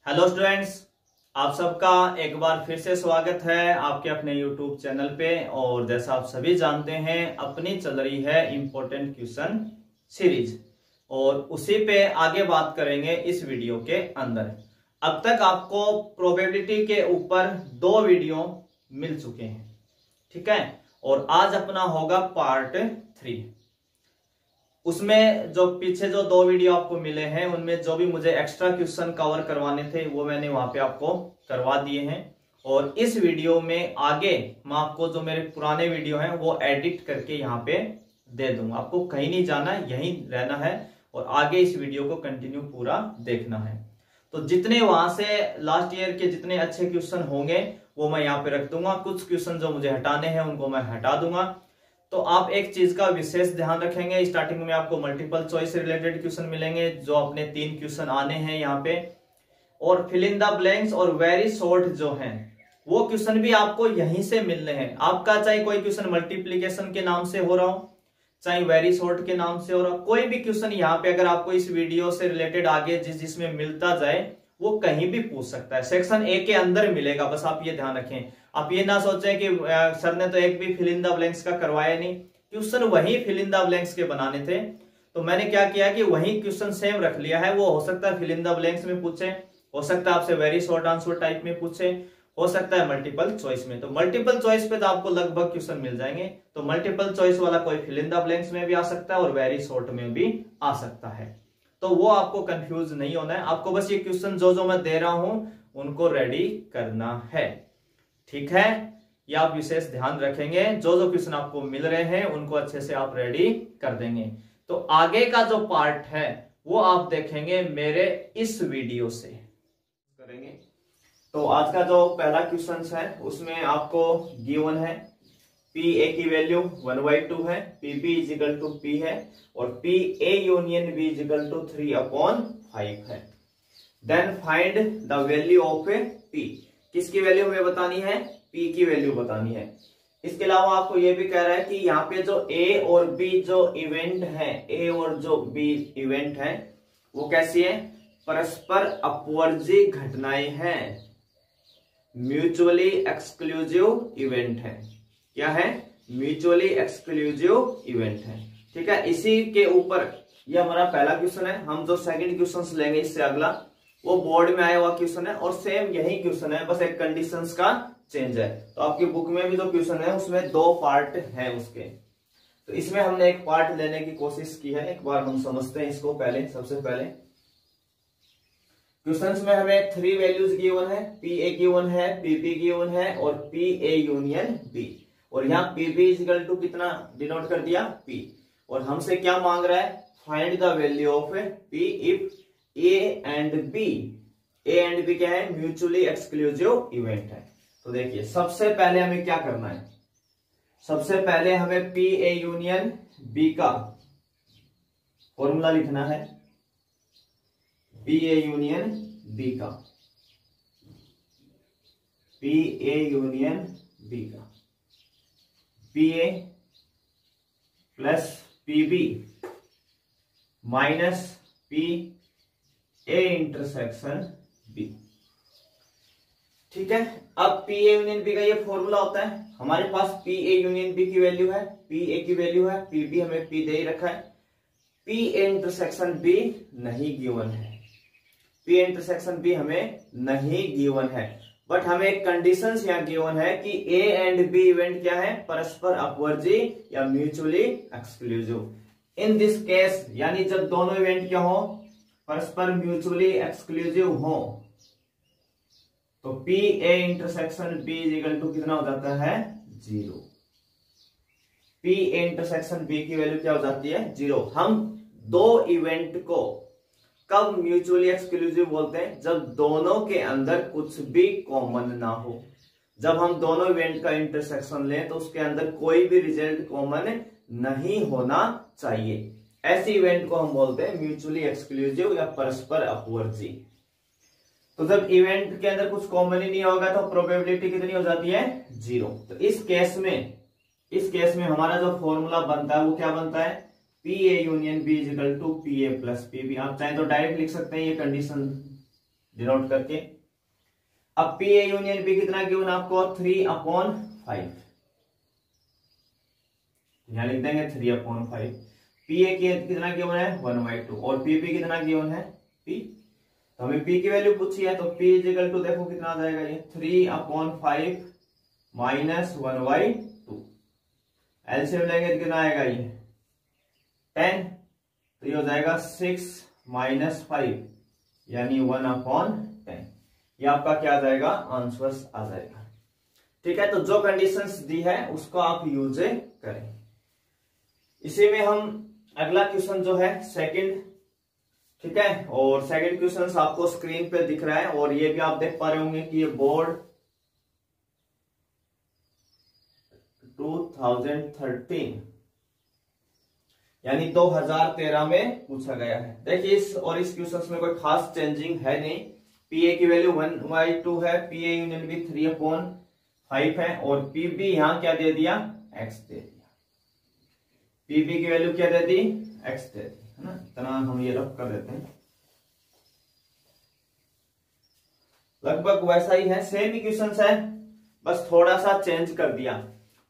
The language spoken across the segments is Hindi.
हेलो स्टूडेंट्स, आप सबका एक बार फिर से स्वागत है आपके अपने यूट्यूब चैनल पे। और जैसा आप सभी जानते हैं, अपनी चल रही है इम्पोर्टेंट क्वेश्चन सीरीज और उसी पे आगे बात करेंगे इस वीडियो के अंदर। अब तक आपको प्रोबेबिलिटी के ऊपर 2 वीडियो मिल चुके हैं, ठीक है। और आज अपना होगा पार्ट 3। उसमें जो पीछे जो 2 वीडियो आपको मिले हैं उनमें जो भी मुझे एक्स्ट्रा क्वेश्चन कवर करवाने थे वो मैंने वहां पे आपको करवा दिए हैं। और इस वीडियो में आगे मैं आपको जो मेरे पुराने वीडियो हैं वो एडिट करके यहाँ पे दे दूंगा। आपको कहीं नहीं जाना, यहीं रहना है और आगे इस वीडियो को कंटिन्यू पूरा देखना है। तो जितने वहां से लास्ट ईयर के जितने अच्छे क्वेश्चन होंगे वो मैं यहाँ पे रख दूंगा। कुछ क्वेश्चन जो मुझे हटाने हैं उनको मैं हटा दूंगा। तो आप एक चीज का विशेष ध्यान रखेंगे, स्टार्टिंग में आपको मल्टीपल चॉइस से रिलेटेड क्वेश्चन मिलेंगे जो अपने 3 क्वेश्चन आने हैं यहाँ पे। और फिल इन द ब्लैंक्स और वेरी शॉर्ट जो हैं वो क्वेश्चन भी आपको यहीं से मिलने हैं। आपका चाहे कोई क्वेश्चन मल्टीप्लीकेशन के नाम से हो रहा हो, चाहे वेरी शॉर्ट के नाम से हो रहा हो, कोई भी क्वेश्चन यहाँ पे अगर आपको इस वीडियो से रिलेटेड आगे जिसमें मिलता जाए वो कहीं भी पूछ सकता है। सेक्शन ए के अंदर मिलेगा, बस आप ये ध्यान रखें। आप ये ना सोचें कि सर ने तो एक भी फिल इन द ब्लैंक्स का करवाया नहीं, क्वेश्चन वही फिल इन द ब्लैंक्स के बनाने थे। तो मैंने क्या किया कि वही क्वेश्चन सेम रख लिया है। वो हो सकता है फिल इन द ब्लैंक्स में पूछे, हो सकता है आपसे वेरी शॉर्ट आंसर टाइप में पूछे, हो सकता है मल्टीपल चॉइस में। तो मल्टीपल चॉइस पे तो आपको लगभग क्वेश्चन मिल जाएंगे। तो मल्टीपल चॉइस वाला कोई फिल इन द ब्लैंक्स में भी आ सकता है और वेरी शॉर्ट में भी आ सकता है। तो वो आपको कंफ्यूज नहीं होना है। आपको बस ये क्वेश्चन जो मैं दे रहा हूं उनको रेडी करना है, ठीक है। ये आप विशेष ध्यान रखेंगे, जो क्वेश्चन आपको मिल रहे हैं उनको अच्छे से आप रेडी कर देंगे। तो आगे का जो पार्ट है वो आप देखेंगे मेरे इस वीडियो से करेंगे। तो आज का जो पहला क्वेश्चन है उसमें आपको गिवन है पी ए की वैल्यू 1/2 है, P B is equal to P है और P A union B is equal to 3/5 है। Then find the value of P. किसकी वैल्यू हमें बतानी है? पी की वैल्यू बतानी है। इसके अलावा आपको यह भी कह रहा है कि यहाँ पे जो ए और बी जो इवेंट है, ए और जो बी इवेंट है वो कैसी है? परस्पर अपवर्जी घटनाएं हैं, म्यूचुअली एक्सक्लूसिव इवेंट है। क्या है? म्यूचुअली एक्सक्लूसिव इवेंट है, ठीक है। इसी के ऊपर ये हमारा पहला क्वेश्चन है। हम जो सेकंड क्वेश्चन लेंगे इससे अगला वो बोर्ड में आया हुआ क्वेश्चन है और सेम यही क्वेश्चन है, बस एक कंडीशंस का चेंज है। तो आपकी बुक में भी जो क्वेश्चन है उसमें 2 पार्ट हैं उसके। तो इसमें हमने एक पार्ट लेने की कोशिश की है। एक बार हम समझते हैं इसको। पहले सबसे पहले क्वेश्चंस में हमें 3 वैल्यूज गिवन है, पी ए गिवन है, पी बी गिवन है और पी ए यूनियन बी। और यहाँ P B is equal to कितना डिनोट कर दिया? पी। और हमसे क्या मांग रहा है? Find the value of P if A and B. A and B क्या है? म्यूचुअली एक्सक्लूसिव इवेंट है। तो देखिए सबसे पहले हमें क्या करना है? सबसे पहले हमें पी ए यूनियन बी का फॉर्मूला लिखना है। पी ए यूनियन बी का, पी ए यूनियन बी का, P A plus P B minus P A intersection B, ठीक है। अब पी ए यूनियन बी का ये फॉर्मूला होता है। हमारे पास पी ए यूनियन बी की वैल्यू है, पी ए की वैल्यू है, पी बी हमें पी दे ही रखा है, पी ए इंटरसेक्शन बी नहीं गिवन है, पी इंटरसेक्शन बी हमें नहीं गिवन है। बट हमें एक कंडीशंस यहाँ गिवन है कि ए एंड बी इवेंट क्या है? परस्पर अपवर्जी या mutually exclusive. In this case यानी जब दोनों इवेंट क्या हो? परस्पर म्यूचुअली एक्सक्लूसिव हो तो P A intersection B is equal to कितना हो जाता है? 0। पी ए इंटरसेक्शन बी की वैल्यू क्या हो जाती है? 0। हम 2 इवेंट को कब म्यूचुअली एक्सक्लूसिव बोलते हैं? जब दोनों के अंदर कुछ भी कॉमन ना हो। जब हम दोनों इवेंट का इंटरसेक्शन लें तो उसके अंदर कोई भी रिजल्ट कॉमन नहीं होना चाहिए। ऐसी इवेंट को हम बोलते हैं म्यूचुअली एक्सक्लूसिव या परस्पर अपवर्जी। तो जब इवेंट के अंदर कुछ कॉमन ही नहीं होगा तो प्रोबेबिलिटी कितनी हो जाती है? 0। तो इस केस में हमारा जो फॉर्मूला बनता है वो क्या बनता है? P A union B is equal to P A plus P B. आप चाहे तो डायरेक्ट लिख सकते हैं ये कंडीशन, डिनोट करके। अब पी ए यूनियन बी कितना गिवन आपको 3/5, यहां लिख देंगे 3/5। पी ए कितना गिवन है 1/2 और पी बी कितना गिवन है पी, तो हमें पी की वैल्यू पूछी है, तो पी इजिकल टू देखो कितना आ जाएगा ये 3/5 माइनस 1/2। एलसीएम लेंगे तो कितना आएगा ये 10, तो ये हो जाएगा 6 - 5 यानी 1/10। ये आपका क्या आ जाएगा आंसर आ जाएगा। ठीक है, तो जो कंडीशंस दी है उसको आप यूज करें। इसी में हम अगला क्वेश्चन जो है सेकंड, ठीक है, और सेकंड क्वेश्चन आपको स्क्रीन पे दिख रहा है और ये भी आप देख पा रहे होंगे कि ये बोर्ड 2013 यानी 2013 में पूछा गया है। देखिए इस क्वेश्चन में कोई खास चेंजिंग है नहीं। पी ए की वैल्यू 1/2 है, पी ए यूनियन बी 3/5 है और पी बी यहां क्या दे दिया x दे दिया। पी बी की वैल्यू क्या दे दी x दे दी, है ना। इतना हम ये रफ कर देते हैं, लगभग वैसा ही है, सेम ही क्वेश्चन है, बस थोड़ा सा चेंज कर दिया।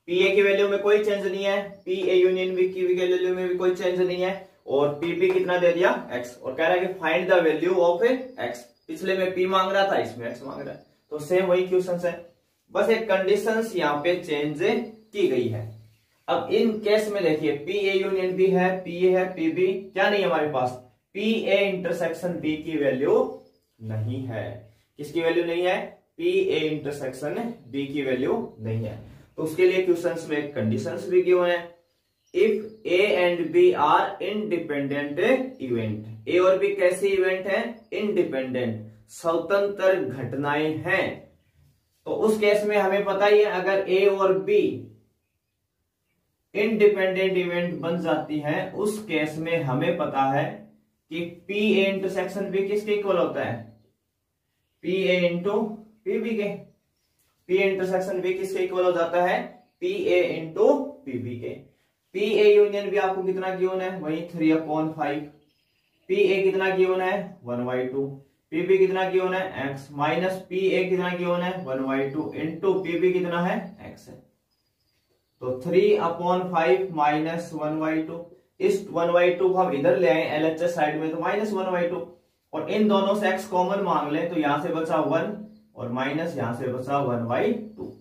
पी ए की वैल्यू में कोई चेंज नहीं है, पी ए यूनियन बी की वैल्यू में भी कोई चेंज नहीं है और पी बी कितना दे दिया x और कह रहा है कि find the value of x। पिछले में p मांग रहा था, इसमें x मांग रहा है, तो सेम वही क्वेश्चन है, बस एक कंडीशंस यहाँ पे चेंज की गई है। अब इन केस में देखिए पी ए यूनियन बी है, पी ए है, पी बी क्या नहीं है हमारे पास, पी ए इंटरसेक्शन बी की वैल्यू नहीं है। किसकी वैल्यू नहीं है, पी ए इंटरसेक्शन बी की वैल्यू नहीं है। तो उसके लिए क्वेश्चंस में एक कंडीशंस भी गिवन है, if A and B are independent event. A और बी कैसे इवेंट है, इंडिपेंडेंट स्वतंत्र घटनाएं हैं। तो उस केस में हमें पता ही है अगर ए और बी इंडिपेंडेंट इवेंट बन जाती है, उस केस में हमें पता है कि पी ए इंटरसेक्शन बी किसके इक्वल होता है, P A into P B के। पी इंटरसेक्शन बी किसके इक्वल हो जाता है, P A into P B के। पी ए यूनियन बी आपको कितना गिवन है, वही 3/5। पी ए कितना गिवन है 1/2, पी बी कितना गिवन है x माइनस पी ए कितना गिवन है 1/2 इंटू पी बी कितना है x है। तो 3/5 माइनस 1/2, इस 1/2 को हम इधर ले आए LHS साइड में तो माइनस 1/2 और इन दोनों से x कॉमन मांग ले तो यहां से बचा 1 और माइनस यहां से बचा 1/2।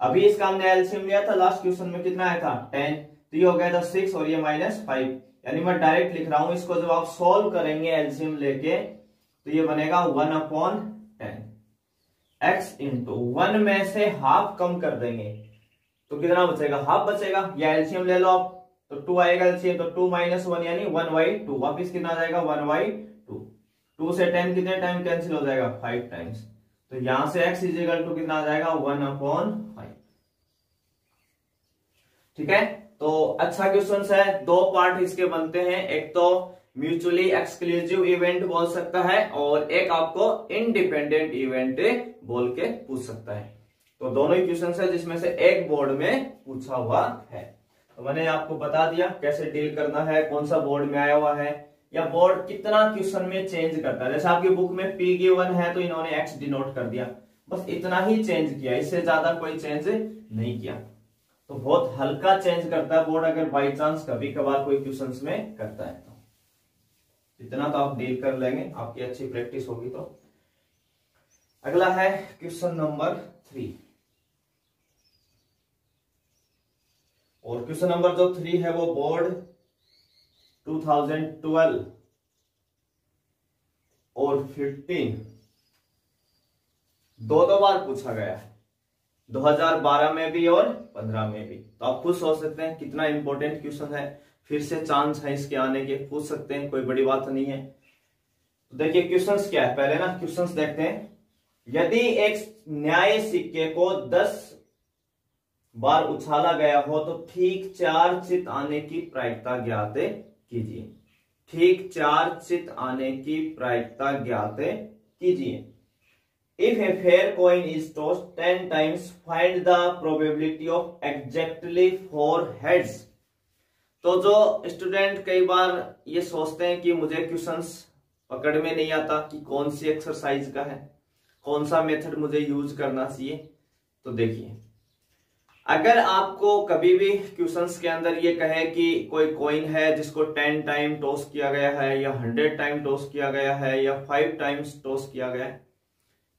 अभी इसका हमने एलसीएम लिया था लास्ट क्वेश्चन में, कितना आया था 10, तो ये हो गया था 6 और ये -5, यानी मैं डायरेक्ट लिख रहा हूं इसको। जब आप सॉल्व करेंगे एलसीएम लेके तो ये बनेगा 1/10 x इंटू 1 में से हाफ कम कर देंगे तो कितना बचेगा, हाफ बचेगा, या एलसीएम ले लो आप तो 2 आएगा एलसीएम, तो 2 - 1 यानी 1/2, वापिस कितना आ जाएगा 1/2। 2 से 10 कितने टाइम कैंसिल हो जाएगा 5 टाइम्स, तो यहां से x इजिकल टू कितना आ जाएगा 1/5। ठीक है, तो अच्छा क्वेश्चन है, दो पार्ट इसके बनते हैं, एक तो म्यूचुअली एक्सक्लूसिव इवेंट बोल सकता है और एक आपको इंडिपेंडेंट इवेंट बोल के पूछ सकता है। तो दोनों ही क्वेश्चन है जिसमें से एक बोर्ड में पूछा हुआ है। तो मैंने आपको बता दिया कैसे डील करना है, कौन सा बोर्ड में आया हुआ है, या बोर्ड कितना क्वेश्चन में चेंज करता है। जैसे आपकी बुक में पी गिवन है तो इन्होंने एक्स डिनोट कर दिया, बस इतना ही चेंज किया, इससे ज्यादा कोई चेंज नहीं किया। तो बहुत हल्का चेंज करता है बोर्ड, अगर बाई चांस कभी कभार कोई क्वेश्चंस में करता है तो इतना तो आप डील कर लेंगे, आपकी अच्छी प्रैक्टिस होगी। तो अगला है क्वेश्चन नंबर 3, और क्वेश्चन नंबर जो 3 है वो बोर्ड 2012 और 15 दो बार पूछा गया है, 2012 में भी और 15 में भी। तो आप खुद सोच सकते हैं कितना इंपॉर्टेंट क्वेश्चन है, फिर से चांस है इसके आने के, पूछ सकते हैं, कोई बड़ी बात नहीं है। तो देखिए क्वेश्चंस क्या है, पहले ना क्वेश्चंस देखते हैं। यदि एक न्याय सिक्के को 10 बार उछाला गया हो तो ठीक 4 चित आने की प्रायिकता ज्ञात कीजिए। ठीक 4 चित आने की प्रायिकता ज्ञात कीजिए। If a fair coin is tossed 10 times, find the probability of exactly 4 heads। तो जो स्टूडेंट कई बार ये सोचते हैं कि मुझे क्वेश्चंस पकड़ में नहीं आता कि कौन सी एक्सरसाइज का है, कौन सा मेथड मुझे यूज करना चाहिए। तो देखिए, अगर आपको कभी भी क्वेश्चंस के अंदर ये कहे कि कोई कॉइन है जिसको 10 टाइम टॉस किया गया है या 100 टाइम टॉस किया गया है या 5 टाइम्स टॉस किया गया है,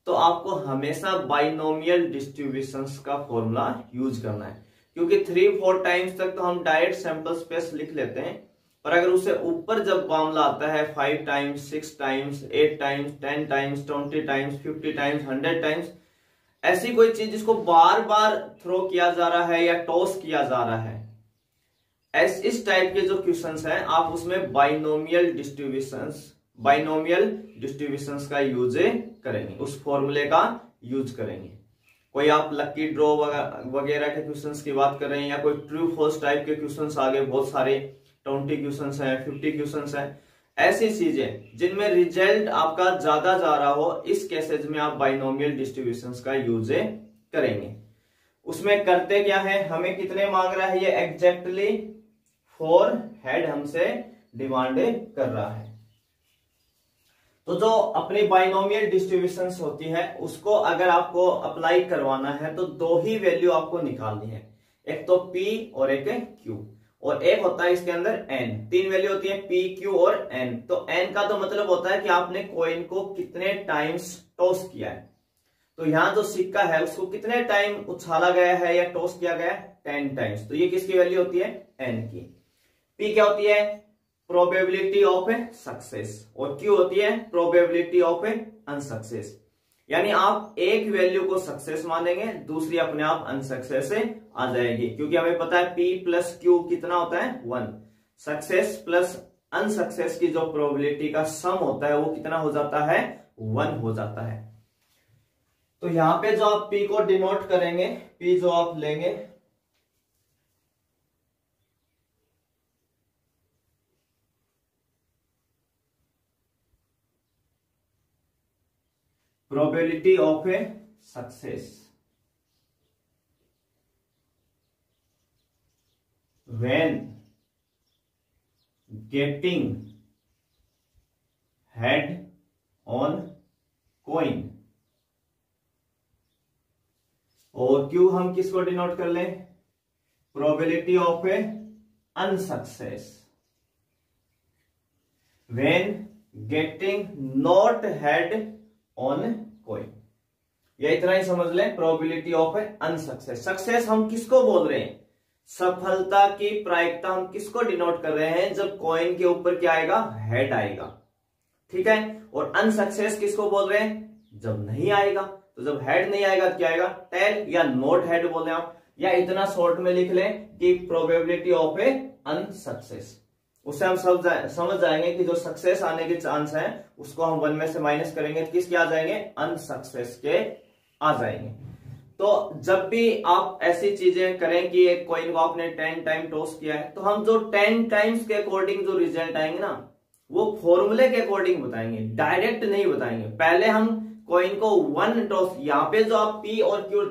तो आपको हमेशा बाइनोमियल डिस्ट्रीब्यूशंस का फॉर्मूला यूज करना है। क्योंकि 3-4 टाइम्स तक तो हम डायरेक्ट सैंपल स्पेस लिख लेते हैं, पर अगर उससे ऊपर जब मामला आता है 5 times, 6 times, 8 times, 10 times, 20 times, 50 times, 100 times, ऐसी कोई चीज जिसको बार बार थ्रो किया जा रहा है या टॉस किया जा रहा है, इस टाइप के जो क्वेश्चंस हैं, आप उसमें बाइनोमियल डिस्ट्रीब्यूशंस का यूज करेंगे, उस फॉर्मूले का यूज करेंगे। कोई आप लकी ड्रॉ वगैरह के क्वेश्चंस की बात कर रहे हैं या कोई ट्रू फॉल्स टाइप के क्वेश्चंस आगे बहुत सारे 20 क्वेश्चंस हैं, 50 क्वेश्चंस हैं, ऐसी चीजें जिनमें रिजल्ट आपका ज्यादा जा रहा हो, इस केसेस में आप बाइनोमियल डिस्ट्रीब्यूशंस का यूज करेंगे। उसमें करते क्या है, हमें कितने मांग रहा है ये एग्जैक्टली 4 हेड हमसे डिमांड कर रहा है। तो जो अपनी बाइनोमियल डिस्ट्रीब्यूशंस होती है उसको अगर आपको अप्लाई करवाना है तो 2 ही वैल्यू आपको निकालनी है, एक तो P और एक Q, और एक होता है इसके अंदर N। 3 वैल्यू होती है P, Q और N। तो N का तो मतलब होता है कि आपने कॉइन को कितने टाइम्स टॉस किया है। तो यहां जो सिक्का है उसको कितने टाइम उछाला गया है या टॉस किया गया है, 10 टाइम्स। तो ये किसकी वैल्यू होती है, N की। P क्या होती है, प्रोबेबिलिटी ऑफ ए सक्सेस, और Q होती है प्रोबेबिलिटी ऑफ ए अनसक्सेस। यानी आप एक वैल्यू को सक्सेस मानेंगे, दूसरी अपने आप अनसक्सेस से आ जाएगी, क्योंकि हमें पता है P प्लस Q कितना होता है, 1। सक्सेस प्लस अनसक्सेस की जो प्रोबेबिलिटी का सम होता है वो कितना हो जाता है, 1 हो जाता है। तो यहां पे जो आप P को डिनोट करेंगे, P जो आप लेंगे, probability of a success when getting head on coin, और Q हम किसको डिनोट कर लें, probability of a unsuccess when getting not head on coin. या इतना ही समझ लें, प्रोबेबिलिटी ऑफ अनसक्सेस। सक्सेस हम किसको बोल रहे हैं, सफलता की प्रायिकता हम किसको डिनोट कर रहे हैं, जब कॉइन के ऊपर क्या आएगा, हेड आएगा, ठीक है। और अनसक्सेस किसको बोल रहे हैं, जब नहीं आएगा। तो जब हेड नहीं आएगा क्या आएगा, टेल या नॉट हेड बोल रहे हैं आप, या इतना शॉर्ट में लिख लें कि प्रोबेबिलिटी ऑफ ए अनसक्सेस। उससे हम समझ जाएंगे कि जो सक्सेस आने के चांस है उसको हम 1 में से माइनस करेंगे तो किसके आ जाएंगे, अनसक्सेस के आ जाएंगे। तो जब भी आप ऐसी चीजें करें कि एक कॉइन को आपने 10 टाइम टॉस किया है, तो हम जो 10 टाइम्स के अकॉर्डिंग जो रिजल्ट आएंगे ना, वो फॉर्मूले के अकॉर्डिंग बताएंगे, डायरेक्ट नहीं बताएंगे। पहले हम कॉइन को 1 टॉस, यहाँ पे जो आप P और Q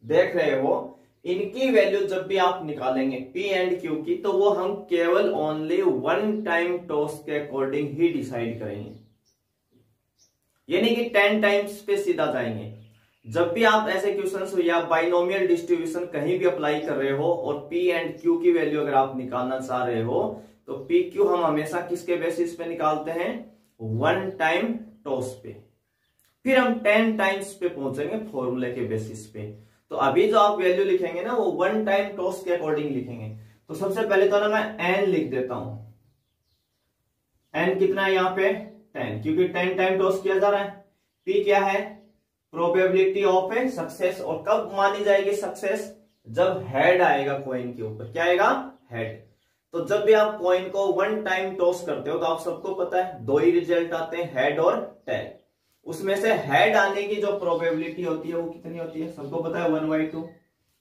देख रहे हो, इनकी वैल्यू जब भी आप निकालेंगे P एंड Q की, तो वो हम केवल ओनली 1 टाइम टॉस के अकॉर्डिंग ही डिसाइड करेंगे, यानी कि 10 टाइम्स पे सीधा जाएंगे। जब भी आप ऐसे क्वेश्चंस या बाइनोमियल डिस्ट्रीब्यूशन कहीं भी अप्लाई कर रहे हो और P एंड Q की वैल्यू अगर आप निकालना चाह रहे हो, तो P Q हम हमेशा किसके बेसिस पे निकालते हैं, 1 टाइम टॉस पे। फिर हम 10 टाइम्स पे पहुंचेंगे फॉर्मूले के बेसिस पे। तो अभी जो आप वैल्यू लिखेंगे ना, वो 1 टाइम टॉस के अकॉर्डिंग लिखेंगे। तो सबसे पहले तो ना मैं n लिख देता हूं। n कितना है यहाँ पे, 10, क्योंकि 10 टाइम टॉस किया जा रहा है। p क्या है, प्रोबेबिलिटी ऑफ ए सक्सेस, और कब मानी जाएगी सक्सेस, जब हेड आएगा कॉइन के ऊपर। क्या आएगा, हेड। तो जब भी आप कॉइन को 1 टाइम टॉस करते हो, तो आप सबको पता है 2 ही रिजल्ट आते हैं, हेड और टेल। उसमें से हेड आने की जो प्रोबेबिलिटी होती है वो कितनी होती है, सबको पता है 1/2,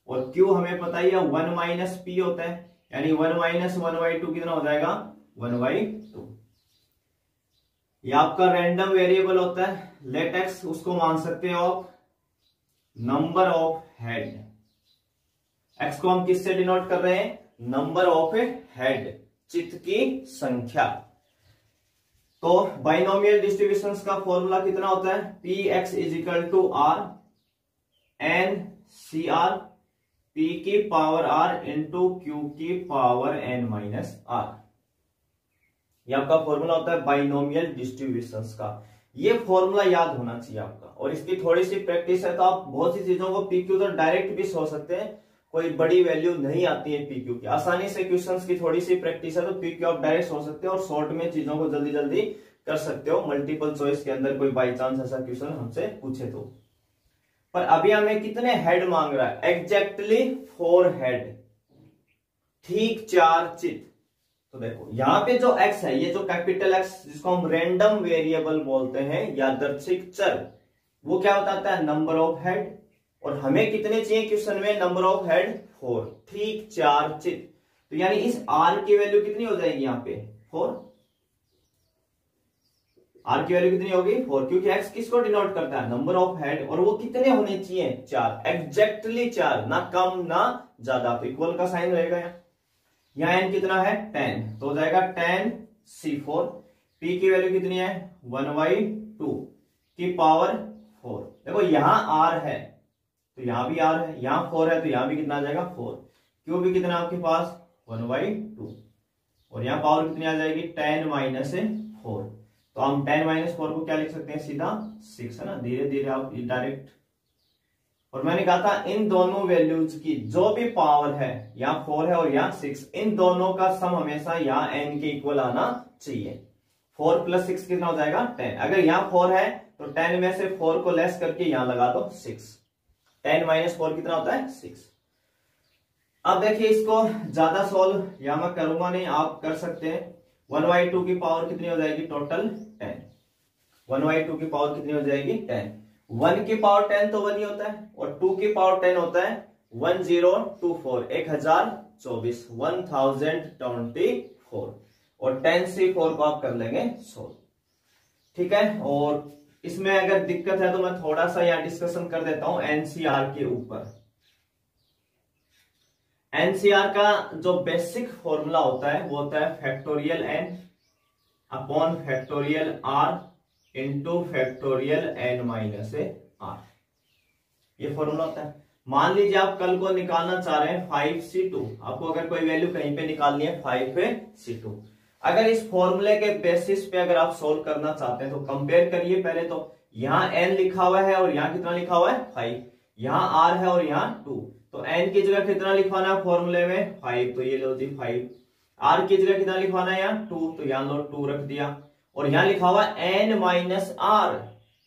और Q हमें पता ही है 1 माइनस P होता है, यानी 1 माइनस 1/2 कितना हो जाएगा, 1/2। ये आपका रैंडम वेरिएबल होता है, लेट एक्स उसको मान सकते हो आप नंबर ऑफ हेड। एक्स को हम किससे डिनोट कर रहे हैं, नंबर ऑफ हेड, चित्त की संख्या। तो बाइनोमियल डिस्ट्रीब्यूशंस का फॉर्मूला कितना होता है, P X is equal to r n C r p की पावर आर इंटू क्यू की पावर एन माइनस आर। ये आपका फॉर्मूला होता है बाइनोमियल डिस्ट्रीब्यूशंस का। ये फॉर्मूला याद होना चाहिए आपका, और इसकी थोड़ी सी प्रैक्टिस है तो आप बहुत सी चीजों को पी क्यू तो डायरेक्ट भी सोच सकते हैं, कोई बड़ी वैल्यू नहीं आती है पी क्यू की, आसानी से क्वेश्चंस की थोड़ी सी प्रैक्टिस है तो पी क्यू आप डायरेक्ट सोच सकते हो और शॉर्ट में चीजों को जल्दी जल्दी कर सकते हो, मल्टीपल चॉइस के अंदर कोई बाई चांस ऐसा क्वेश्चन हमसे पूछे तो। पर अभी हमें कितने हेड मांग रहा है, एग्जैक्टली 4 हेड, ठीक 4 चित। तो देखो यहाँ पे जो x है, ये जो कैपिटल X जिसको हम रैंडम वेरिएबल बोलते हैं, यादृच्छिक चर, वो क्या बताता है, नंबर ऑफ हेड। और हमें कितने चाहिए क्वेश्चन में, नंबर ऑफ हेड 4, ठीक 4 चित। तो यानी इस r की वैल्यू कितनी हो जाएगी यहाँ पे 4, r की वैल्यू कितनी होगी 4, क्योंकि x किसको डिनोट करता है, नंबर ऑफ हेड, और वो कितने होने चाहिए 4, एग्जैक्टली 4, ना कम ना ज्यादा। तो इक्वल का साइन रहेगा यहाँ n कितना है 10, तो हो जाएगा 10 C4, p की वैल्यू कितनी है 1/2 की पावर 4। देखो यहाँ r है तो यहाँ भी r है, यहाँ 4 है तो यहाँ भी कितना आ जाएगा 4, क्यों भी कितना आपके पास 1/2, और यहाँ पावर कितनी आ जाएगी 10 माइनस 4। तो हम 10 माइनस 4 को क्या लिख सकते हैं, सीधा 6 है ना, धीरे धीरे आप डायरेक्ट। और मैंने कहा था इन दोनों वैल्यूज की जो भी पावर है, यहाँ 4 है और यहाँ 6, इन दोनों का सम हमेशा यहाँ n के इक्वल आना चाहिए। 4 + 6 कितना हो जाएगा 10, अगर यहाँ 4 है तो 10 में से 4 को लेस करके यहाँ लगा दो 6, 10 माइनस 4 कितना होता है 6। अब देखिए इसको ज्यादा सोल्व यहाँ मैं करूंगा नहीं, आप कर सकते हैं। 1/2 की पावर कितनी हो जाएगी टोटल 10, 1/2 की पावर कितनी हो जाएगी 10, 1 की पावर 10 तो 1 ही होता है, और 2 की पावर 10 होता है 1024, 1024, 1024, और 10C4 को आप कर लेंगे सोल्व, ठीक है। और इसमें अगर दिक्कत है तो मैं थोड़ा सा यहाँ डिस्कशन कर देता हूं एनसीआर के ऊपर। एनसीआर का जो बेसिक फॉर्मूला होता है वो होता है factorial n upon factorial r into factorial n minus r, ये फॉर्मूला होता है। मान लीजिए आप कल को निकालना चाह रहे हैं 5C2, आपको अगर कोई वैल्यू कहीं पे निकालनी है 5C2, अगर इस फॉर्मूले के बेसिस पे अगर आप सोल्व करना चाहते हैं तो कंपेयर करिए पहले। तो यहाँ n लिखा हुआ है और यहाँ कितना लिखा हुआ है 5, यहाँ r है और यहाँ 2, तो n की जगह कितना लिखवाना है फॉर्मूले में 5, तो ये लो जी 5, r की जगह कितना लिखवाना है यहाँ 2, तो यहाँ लो 2 रख दिया, और यहाँ लिखा हुआ n माइनस r,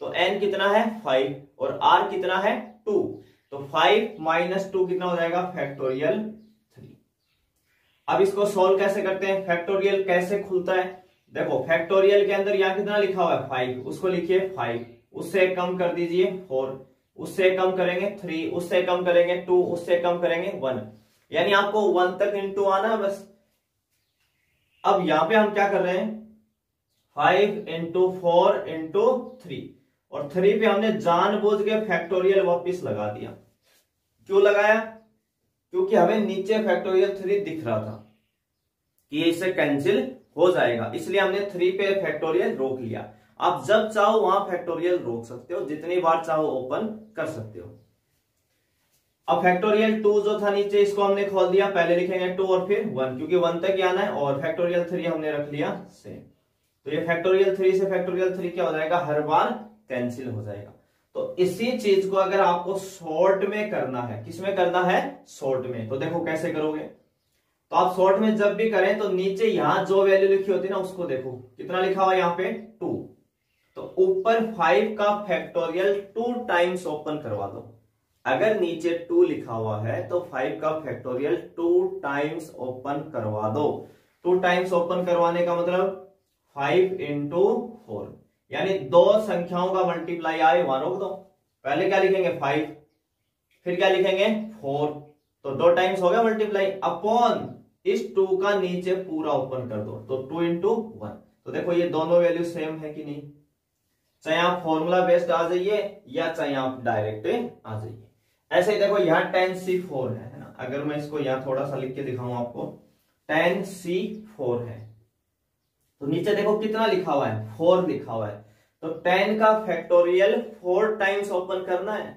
तो n कितना है 5 और r कितना है 2, तो 5 माइनस 2 कितना हो जाएगा फैक्टोरियल 3। अब इसको सोल्व कैसे करते हैं, फैक्टोरियल कैसे खुलता है, देखो फैक्टोरियल के अंदर यहाँ कितना लिखा हुआ है 5, उसको लिखिए 5, उससे कम कर दीजिए 4, उससे कम करेंगे 3, उससे कम करेंगे 2, उससे कम करेंगे 1, यानी आपको 1 तक इंटू आना है बस। अब यहां पे हम क्या कर रहे हैं 5 इंटू 4 इंटू 3, और 3 पे हमने जानबूझ के फैक्टोरियल वापिस लगा दिया। क्यों लगाया, क्योंकि हमें नीचे फैक्टोरियल 3 दिख रहा था कि ये इससे कैंसिल हो जाएगा, इसलिए हमने 3 पे फैक्टोरियल रोक लिया। आप जब चाहो वहां फैक्टोरियल रोक सकते हो, जितनी बार चाहो ओपन कर सकते हो। अब फैक्टोरियल 2 जो था नीचे, इसको हमने खोल दिया, पहले लिखेंगे 2 और फिर 1, क्योंकि 1 तक ही आना है, और फैक्टोरियल 3 हमने रख लिया सेम। तो ये फैक्टोरियल 3 से फैक्टोरियल 3 क्या हो जाएगा, हर बार कैंसिल हो जाएगा। तो इसी चीज को अगर आपको शॉर्ट में करना है, किसमें करना है शॉर्ट में, तो देखो कैसे करोगे। तो आप शॉर्ट में जब भी करें तो नीचे यहां जो वैल्यू लिखी होती है ना उसको देखो, कितना लिखा हुआ है यहाँ पे 2, तो ऊपर 5 का फैक्टोरियल 2 टाइम्स ओपन करवा दो। अगर नीचे 2 लिखा हुआ है तो 5 का फैक्टोरियल 2 टाइम्स ओपन करवा दो। 2 टाइम्स ओपन करवाने का मतलब 5 इंटू 4, यानी दो संख्याओं का मल्टीप्लाई आए वहां रोक दो। पहले क्या लिखेंगे 5, फिर क्या लिखेंगे 4, तो 2 टाइम्स हो गया मल्टीप्लाई, अपॉन इस 2 का नीचे पूरा ओपन कर दो, तो 2 इंटू 1। तो देखो ये दोनों वैल्यू सेम है कि नहीं, चाहे आप फॉर्मूला बेस्ड आ जाइए या चाहे आप डायरेक्ट आ जाइए। ऐसे ही देखो यहाँ 10C4 है ना, अगर मैं इसको यहाँ थोड़ा सा लिख के दिखाऊं आपको, 10C4 है, तो नीचे देखो कितना लिखा हुआ है, 4 लिखा हुआ है। तो 10 का फैक्टोरियल 4 टाइम्स ओपन करना है।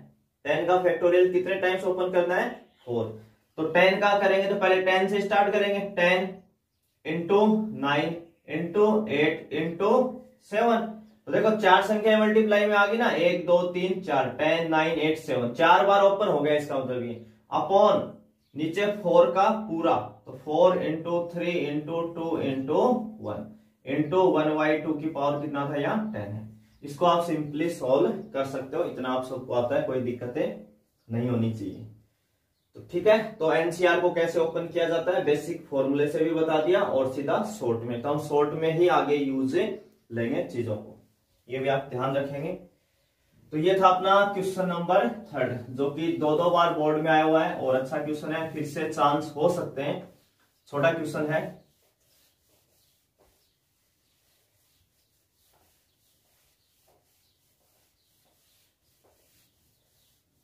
10 का फैक्टोरियल कितने टाइम्स ओपन करना है, 4। तो 10 का करेंगे तो पहले 10 से स्टार्ट करेंगे। 10 इंटू 9 इंटू 8 इंटू 7। तो देखो 4 संख्या मल्टीप्लाई में आ गई ना, 1 2 3 4, 10 9 8 7, 4 बार ओपन हो गया। इसका मतलब ये अपॉन नीचे 4 का पूरा, तो 4 इंटू 3 इंटू 2 इंटू 1 इंटू 1/2 की पावर कितना था यहाँ, 10 है। इसको आप सिंपली सॉल्व कर सकते हो, इतना आप सबको आता है, कोई दिक्कतें नहीं होनी चाहिए। तो ठीक है, तो एनसीआर को कैसे ओपन किया जाता है बेसिक फॉर्मूले से भी बता दिया और सीधा शॉर्ट में। तो हम शॉर्ट में ही आगे यूज लेंगे चीजों को, ये भी आप ध्यान रखेंगे। तो ये था अपना क्वेश्चन नंबर 3 जो कि 2 बार बोर्ड में आया हुआ है और अच्छा क्वेश्चन है, फिर से चांस हो सकते हैं। छोटा क्वेश्चन है।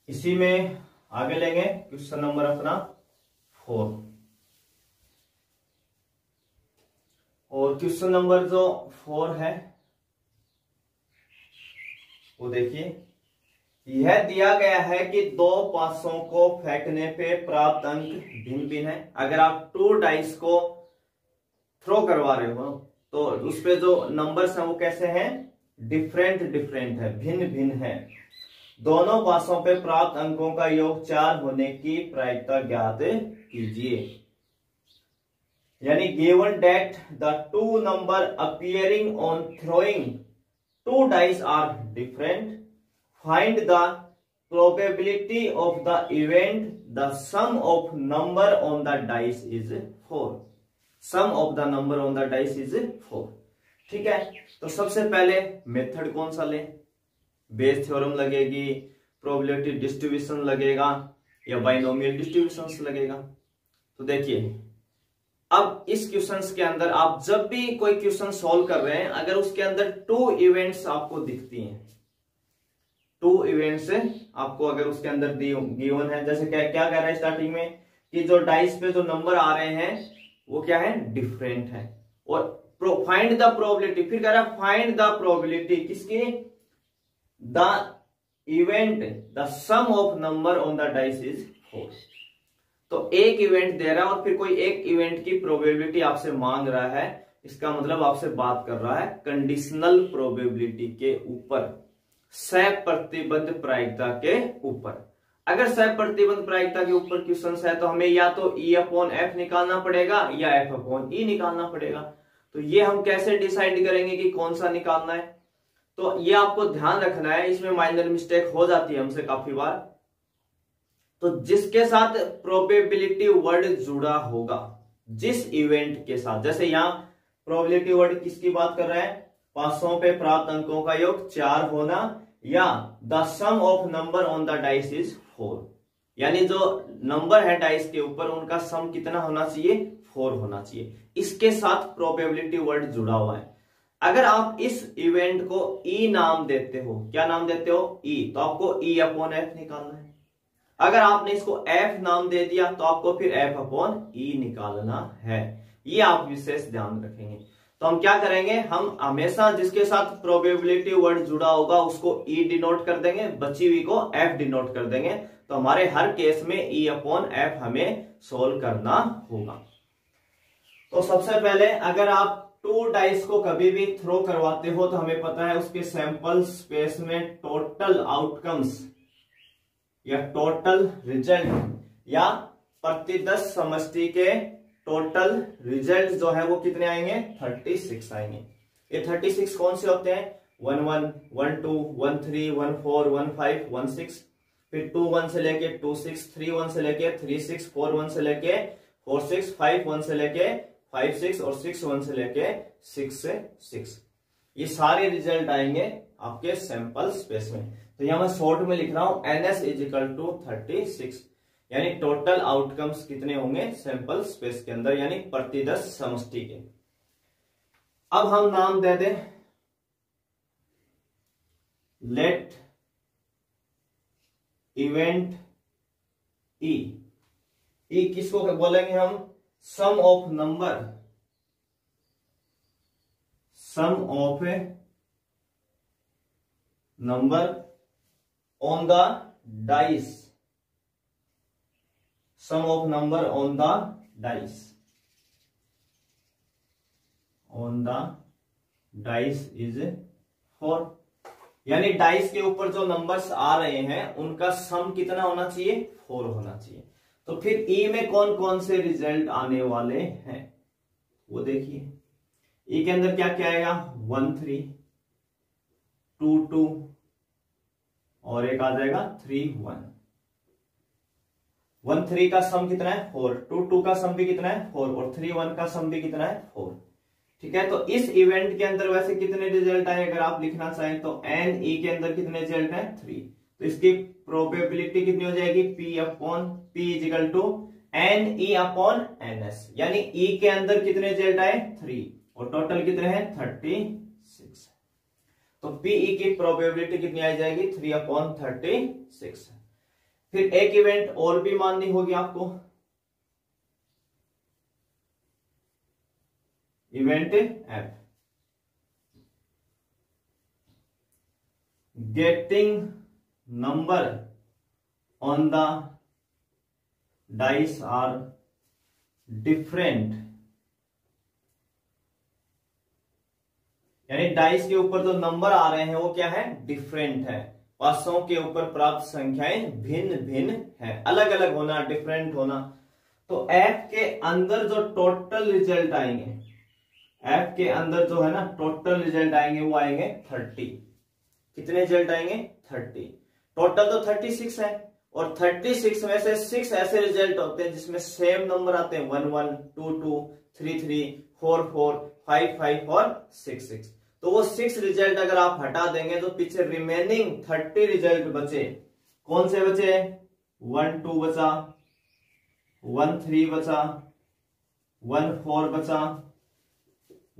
इसी में आगे लेंगे क्वेश्चन नंबर अपना 4। और क्वेश्चन नंबर जो 4 है वो देखिए, यह दिया गया है कि 2 पासों को फेंकने पे प्राप्त अंक भिन्न भिन्न है। अगर आप 2 डाइस को थ्रो करवा रहे हो तो उस पे जो नंबर्स हैं वो कैसे हैं, डिफरेंट डिफरेंट है, भिन्न भिन्न है। दोनों पासों पे प्राप्त अंकों का योग 4 होने की प्रायिकता ज्ञात कीजिए। यानी given that the 2 number appearing on throwing 2 dice are different, find the probability of the event the sum of number on the dice is 4। Sum of the number on the dice is 4। ठीक है, तो सबसे पहले मेथड कौन सा लें, बेस थ्योरम लगेगी, प्रोबेबिलिटी डिस्ट्रीब्यूशन लगेगा या बाइनोमियल डिस्ट्रीब्यूशन लगेगा। तो देखिए अब इस क्वेश्चंस के अंदर आप जब भी कोई क्वेश्चन सॉल्व कर रहे हैं, अगर उसके अंदर 2 इवेंट्स आपको दिखती हैं, 2 इवेंट्स आपको अगर उसके अंदर गिवन है, जैसे क्या कह रहा है स्टार्टिंग में कि जो डाइस पे जो नंबर आ रहे हैं वो क्या है, डिफरेंट है। और फाइंड द प्रोबेबिलिटी, फिर कह रहा है फाइंड द प्रोबेबिलिटी किसकी, the event the sum of number on the dice is 4। तो एक इवेंट दे रहा है और फिर कोई एक इवेंट की प्रोबेबिलिटी आपसे मांग रहा है, इसका मतलब आपसे बात कर रहा है कंडीशनल प्रोबेबिलिटी के ऊपर, सप्रतिबंध प्रायिकता के ऊपर। अगर सप्रतिबंध प्रायिकता के ऊपर क्वेश्चन है तो हमें या तो E/F निकालना पड़ेगा या F/E निकालना पड़ेगा। तो ये हम कैसे डिसाइड करेंगे कि कौन सा निकालना है, तो ये आपको ध्यान रखना है, इसमें माइनर मिस्टेक हो जाती है हमसे काफी बार। तो जिसके साथ प्रोबेबिलिटी वर्ड जुड़ा होगा, जिस इवेंट के साथ, जैसे यहां प्रोबेबिलिटी वर्ड किसकी बात कर रहे हैं, पासों पे प्राप्त अंकों का योग 4 होना या the sum of number on the dice is 4, यानी जो नंबर है डाइस के ऊपर उनका सम कितना होना चाहिए, 4 होना चाहिए। इसके साथ प्रोबेबिलिटी वर्ड जुड़ा हुआ है। अगर आप इस इवेंट को E नाम देते हो, क्या नाम देते हो, E, तो आपको E/F निकालना है। अगर आपने इसको F नाम दे दिया तो आपको फिर F/E निकालना है। ये आप विशेष ध्यान रखेंगे। तो हम क्या करेंगे, हम हमेशा जिसके साथ प्रोबेबिलिटी वर्ड जुड़ा होगा उसको E डिनोट कर देंगे, बची हुई को F डिनोट कर देंगे। तो हमारे हर केस में E/F हमें सोल्व करना होगा। तो सबसे पहले अगर आप 2 डाइस को कभी भी थ्रो करवाते हो तो हमें पता है उसके सैंपल स्पेस में टोटल आउटकम्स या टोटल रिजल्ट या प्रति 10 समष्टि के टोटल रिजल्ट जो है वो कितने आएंगे, 36 आएंगे। ये 36 कौन से होते हैं, 1 1 1 2 1 3 1 4 1 5 1 6, फिर 2 1 से लेके 2 6, 3 1 से लेके 3 6, 4 1 से लेके 4 6, 5 1 से लेके 5 6 और 6 1 से लेके 6 से 6। ये सारे रिजल्ट आएंगे आपके सैंपल स्पेस में। तो यहां मैं शॉर्ट में लिख रहा हूं NS = 36, यानी टोटल आउटकम्स कितने होंगे सैंपल स्पेस के अंदर, यानी प्रति 10 समष्टि के। अब हम नाम दे दें लेट इवेंट E। E किसको बोलेंगे हम, sum of number sum of a number on the dice, sum of number on the dice, on the dice is 4। यानी डाइस के ऊपर जो नंबर्स आ रहे हैं उनका सम कितना होना चाहिए, 4 होना चाहिए। तो फिर ई में कौन कौन से रिजल्ट आने वाले हैं वो देखिए। ई के अंदर क्या क्या आएगा, 1 3 2 2 और एक आ जाएगा 3 1। 1 3 का सम कितना है 4, 2 2 का सम भी कितना है 4 और 3 1 का सम भी कितना है 4। ठीक है, तो इस इवेंट के अंदर वैसे कितने रिजल्ट आए अगर आप लिखना चाहें तो एन ई के अंदर कितने रिजल्ट हैं 3। तो इसकी प्रोबेबिलिटी कितनी हो जाएगी, P upon P is equal to N E upon N S. यानी ई के अंदर कितने रिजल्ट आए 3 और टोटल कितने हैं 36। तो पीई की प्रोबेबिलिटी कितनी आ जाएगी 3 अपॉन 36। फिर एक इवेंट और भी माननी होगी आपको, event F, getting number on the dice are different. यानी डाइस के ऊपर जो नंबर आ रहे हैं वो क्या है, डिफरेंट है। पासों के ऊपर प्राप्त संख्याएं भिन्न भिन्न है, अलग अलग होना, डिफरेंट होना। तो एफ के अंदर जो टोटल रिजल्ट आएंगे, एफ के अंदर जो है ना टोटल रिजल्ट आएंगे वो आएंगे 30। कितने रिजल्ट आएंगे 30। टोटल तो 36 है और 36 में से 6 ऐसे रिजल्ट होते हैं जिसमें सेम नंबर आते हैं 1 1 2 2 3 3 4 4 5 5 और 6 6। तो वो 6 रिजल्ट अगर आप हटा देंगे तो पीछे रिमेनिंग 30 रिजल्ट बचे। कौन से बचे, 1 2 बचा, 1 3 बचा, 1 4 बचा,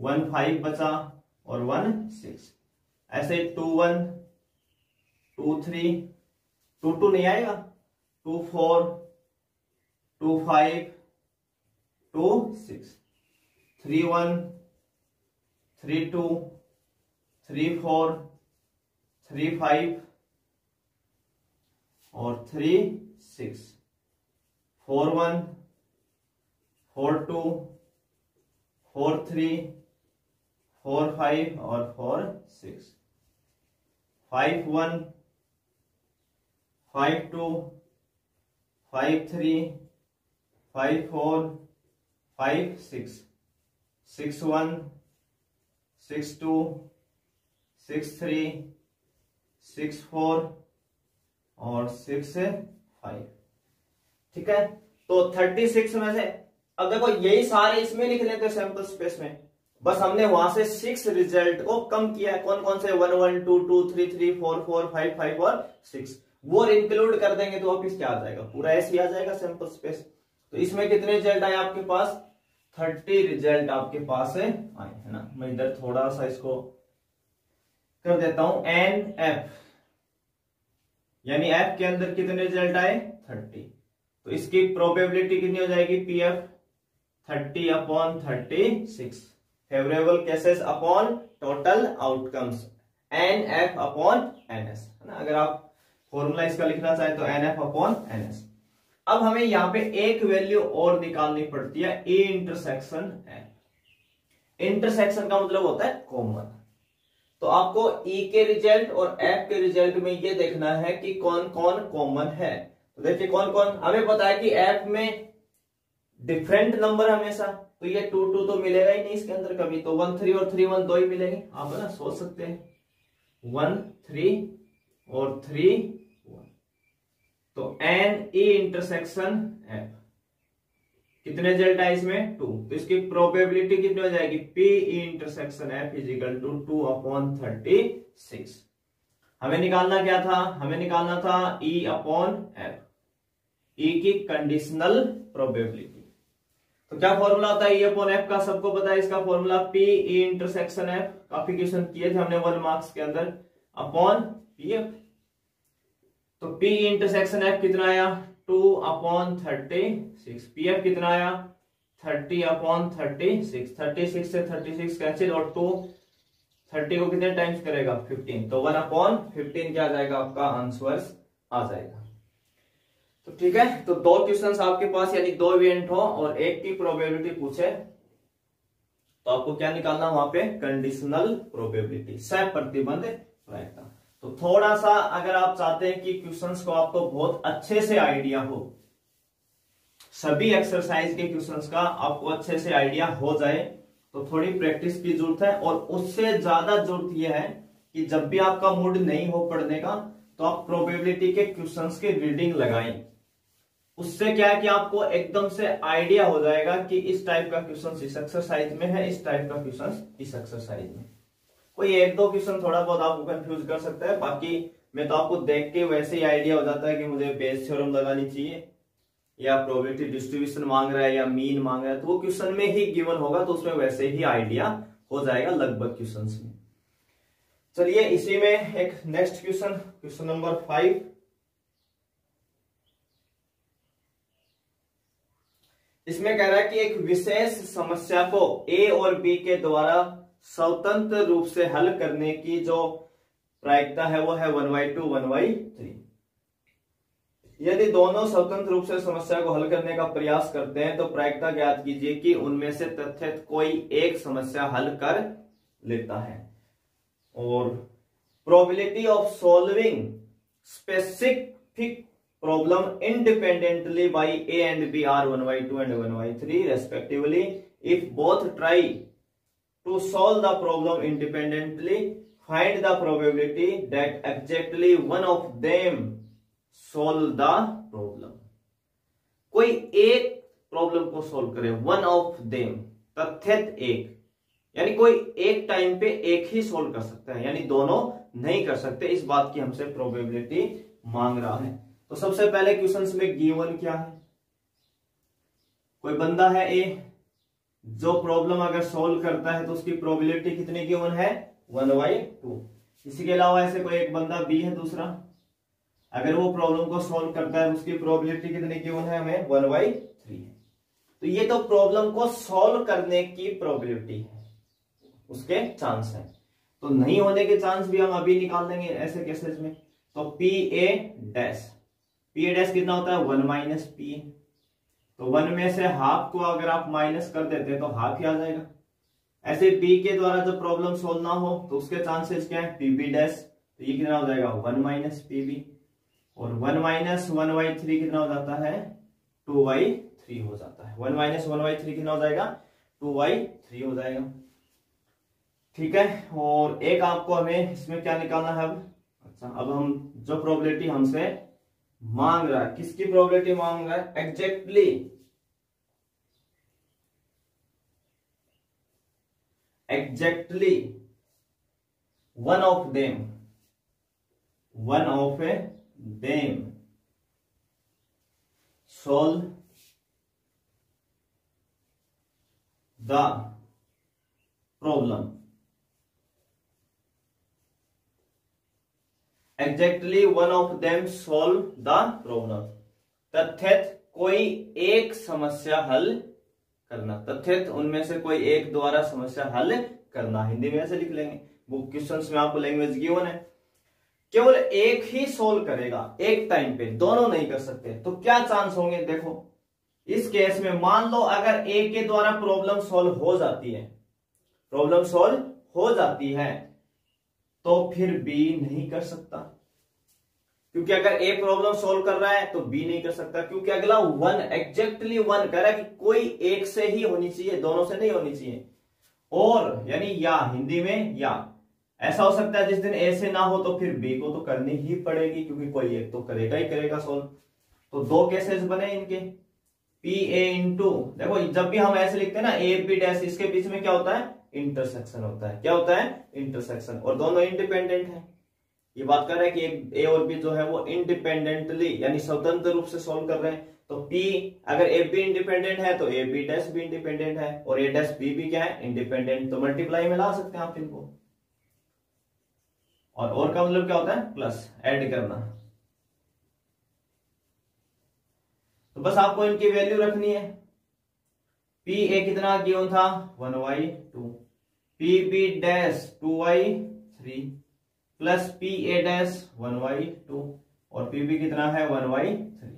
1 5 बचा और 1 6। ऐसे 2 1 2 3 2 2 नहीं आएगा, 2 4 2 5 2 6 3 1 3 2 3 4 3 5 और 3 6 4 1 4 2 4 3 4 5 और 4 6 5 1 5 2 5 3 5 4 5 6 6 1 6 2 6 3 6 4 और 6 5। ठीक है, तो 36 में से अब देखो यही सारे इसमें लिख लेते हैं सैंपल स्पेस में, बस हमने वहां से 6 रिजल्ट को कम किया है। कौन कौन से, 1 1 2 2 3 3 4 4 5 5 और 6, वो इंक्लूड कर देंगे तो वापिस क्या आ जाएगा, पूरा ऐसे आ जाएगा सैंपल स्पेस। तो इसमें कितने रिजल्ट आए आपके पास, 30 रिजल्ट आपके पास आए है ना। मैं इधर थोड़ा सा इसको कर देता हूं, एन एफ, यानी एफ के अंदर कितने रिजल्ट आए 30। तो इसकी प्रोबेबिलिटी कितनी हो जाएगी, P F 30 upon 36, favourable cases upon total outcomes, N F upon N S, है ना। अगर आप फॉर्मूला इसका लिखना चाहें तो N F upon N S. अब हमें यहां पे एक वैल्यू और निकालनी पड़ती है, ए इंटरसेक्शन एफ। इंटरसेक्शन का मतलब होता है कॉमन। तो आपको ई के रिजल्ट और एफ के रिजल्ट में ये देखना है कि कौन कौन कॉमन है। तो देखिए कौन कौन, हमें पता है कि एफ में डिफरेंट नंबर हमेशा, तो ये 2 2 तो मिलेगा ही नहीं इसके अंदर कभी, तो 1 3 और 3 1 दो ही मिलेंगे। आप ना सोच सकते हैं 1 3 और 3 1। तो एन ई इंटरसेक्शन एफ, कितने रिजल्ट है इसमें 2, तो इसकी प्रोबेबिलिटी कितनी हो जाएगी, P E intersection F is equal to 2 upon 36। हमें निकालना क्या था, हमें निकालना था ई अपॉन एफ, ई की कंडीशनल प्रोबेबिलिटी। तो क्या फॉर्मूला होता है ई अपॉन एफ का, सबको पता है इसका formula, P E intersection F, काफी क्वेश्चन किए थे हमने 1 मार्क्स के अंदर, अपॉन पी एफ। तो पी इंटरसेक्शन एफ कितना आया 2 अपॉन 36, पी एफ कितना आया 30 अपॉन 36, 36 से 36 कैंसिल और 2 30 को कितने टाइम्स करेगा 15, तो 1/15 क्या आ जाएगा आपका आंसर आ जाएगा। तो ठीक है, तो दो क्वेश्चंस आपके पास यानी दो इवेंट हो और एक की प्रोबेबिलिटी पूछे तो आपको क्या निकालना वहां पे कंडीशनल प्रोबेबिलिटी, सह प्रतिबंध प्रायिकता। तो थोड़ा सा अगर आप चाहते हैं कि क्वेश्चंस को आपको बहुत अच्छे से आइडिया हो, सभी एक्सरसाइज के क्वेश्चंस का आपको अच्छे से आइडिया हो जाए, तो थोड़ी प्रैक्टिस की जरूरत है। और उससे ज्यादा जरूरत यह है कि जब भी आपका मूड नहीं हो पढ़ने का तो आप प्रोबेबिलिटी के क्वेश्चंस की रीडिंग लगाएं। उससे क्या है कि आपको एकदम से आइडिया हो जाएगा कि इस टाइप का क्वेश्चन इस एक्सरसाइज में है, इस टाइप का क्वेश्चन इस एक्सरसाइज में। कोई एक दो क्वेश्चन थोड़ा बहुत आपको कंफ्यूज कर सकता है, बाकी मैं तो आपको देख के वैसे ही आइडिया हो जाता है कि मुझे बेस थ्योरम लगानी चाहिए या प्रोबेबिलिटी डिस्ट्रीब्यूशन मांग रहा है या मीन मांग रहा है, तो वो क्वेश्चन में ही गिवन होगा, तो उसमें वैसे ही आइडिया हो जाएगा लगभग क्वेश्चंस में। चलिए इसी में एक नेक्स्ट क्वेश्चन, क्वेश्चन नंबर 5। इसमें कह रहा है कि एक विशेष समस्या को ए और बी के द्वारा स्वतंत्र रूप से हल करने की जो प्रायिकता है वो है 1/2 1/3। यदि दोनों स्वतंत्र रूप से समस्या को हल करने का प्रयास करते हैं तो प्रायिकता ज्ञात कीजिए कि उनमें से तथ्यतः कोई एक समस्या हल कर लेता है। और probability of solving specific problem independently by A and B are 1/2 and 1/3 respectively if both try to solve the problem independently find the probability that exactly one of them solve the problem। कोई एक प्रॉब्लम को सोल्व करे, वन ऑफ देम तथ्यत एक, यानी कोई एक टाइम पे एक ही सोल्व कर सकता है, यानी दोनों नहीं कर सकते, इस बात की हमसे प्रोबेबिलिटी मांग रहा है। तो सबसे पहले क्वेश्चंस में गिवन क्या है, कोई बंदा है ए जो प्रॉब्लम अगर सोल्व करता है तो उसकी प्रोबेबिलिटी कितनी गिवन है 1/2। इसी के अलावा ऐसे कोई एक बंदा बी है दूसरा, अगर वो प्रॉब्लम को सोल्व करता है उसकी प्रोबेबिलिटी कितनी गिवन है हमें 1/3 है। तो ये तो प्रॉब्लम को सोल्व करने की प्रोबेबिलिटी है, उसके चांस है। तो नहीं होने के चांस भी हम अभी निकाल देंगे ऐसे केसेस में। तो पी ए डैश कितना होता है 1 - पी, तो 1 में से हाफ को अगर आप माइनस कर देते तो हाफ ही आ जाएगा। ऐसे पी के द्वारा जब प्रॉब्लम सोल्व ना हो तो उसके चांसेस क्या है पी बी डैश, तो ये कितना हो जाएगा 1 - पी बी, और 1 - 1/3 कितना हो जाता है 2/3 हो जाता है। 1 - 1/3 कितना हो जाएगा 2/3 हो जाएगा। ठीक है, और एक आपको हमें इसमें क्या निकालना है अब। अच्छा, अब हम जो प्रोबेबिलिटी हमसे मांग रहा है, किसकी प्रोबेबिलिटी मांग रहा है, exactly one of them solve the problem। Exactly one of them solve the problem। तथ्यत कोई एक समस्या हल करना, तथ्यत उनमें से कोई एक द्वारा समस्या हल करना, हिंदी में ऐसे लिख लेंगे। बुक क्वेश्चंस में आपको लैंग्वेज गिवन है, केवल एक ही सोल्व करेगा एक टाइम पे, दोनों नहीं कर सकते। तो क्या चांस होंगे, देखो इस केस में मान लो अगर ए के द्वारा प्रॉब्लम सॉल्व हो जाती है तो फिर बी नहीं कर सकता, क्योंकि अगर ए प्रॉब्लम सॉल्व कर रहा है तो बी नहीं कर सकता, क्योंकि अगला एग्जैक्टली वन कह रहा है कि कोई एक से ही होनी चाहिए, दोनों से नहीं होनी चाहिए। और यानी या हिंदी में या ऐसा हो सकता है जिस दिन ए से ना हो तो फिर बी को तो करनी ही पड़ेगी, क्योंकि कोई एक तो करेगा ही करेगा सोल्व। तो दो केसेस बने इनके, पी ए इंटू, देखो जब भी हम ऐसे लिखते हैं ना ए बी डैश, इसके बीच में क्या होता है इंटरसेक्शन होता है। क्या होता है इंटरसेक्शन, और दोनों इंडिपेंडेंट है। ये बात कर रहे हैं कि एक ए और बी जो है वो इंडिपेंडेंटली यानी स्वतंत्र रूप से सोल्व कर रहे हैं। तो पी अगर ए बी इंडिपेंडेंट है तो ए बी डैश भी इंडिपेंडेंट है, और ए डैश बी भी क्या है इंडिपेंडेंट। तो मल्टीप्लाई में ला सकते हैं आप इनको, और का मतलब क्या होता है प्लस, ऐड करना। तो बस आपको इनकी वैल्यू रखनी है। पी ए कितना गिवन था 1/2, P B dash 2y3 plus P A dash 1y2 और पी बी कितना है 1y3।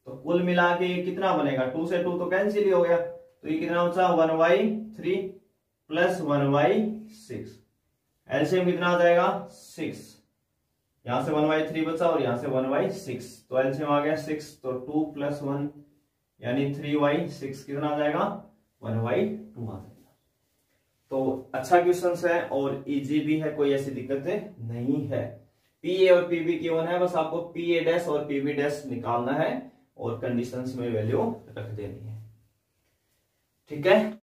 तो कुल मिला के ये कितना बनेगा, 2 से 2 तो कैंसिल ही हो गया, तो ये कितना बचा 1y3 प्लस 1y6। एलसीएम कितना आ जाएगा 6, यहां से 1y3 बचा और यहां से 1y6, तो एलसीएम आ गया 6, तो 2 प्लस 1 यानी 3y6 कितना आ जाएगा 1y2 आ जाएगा। तो अच्छा क्वेश्चन है और इजी भी है, कोई ऐसी दिक्कतें नहीं है। पी ए और पीबी गिवन है, बस आपको पी ए डैश और पीबी डैश निकालना है और कंडीशंस में वैल्यू रख देनी है। ठीक है।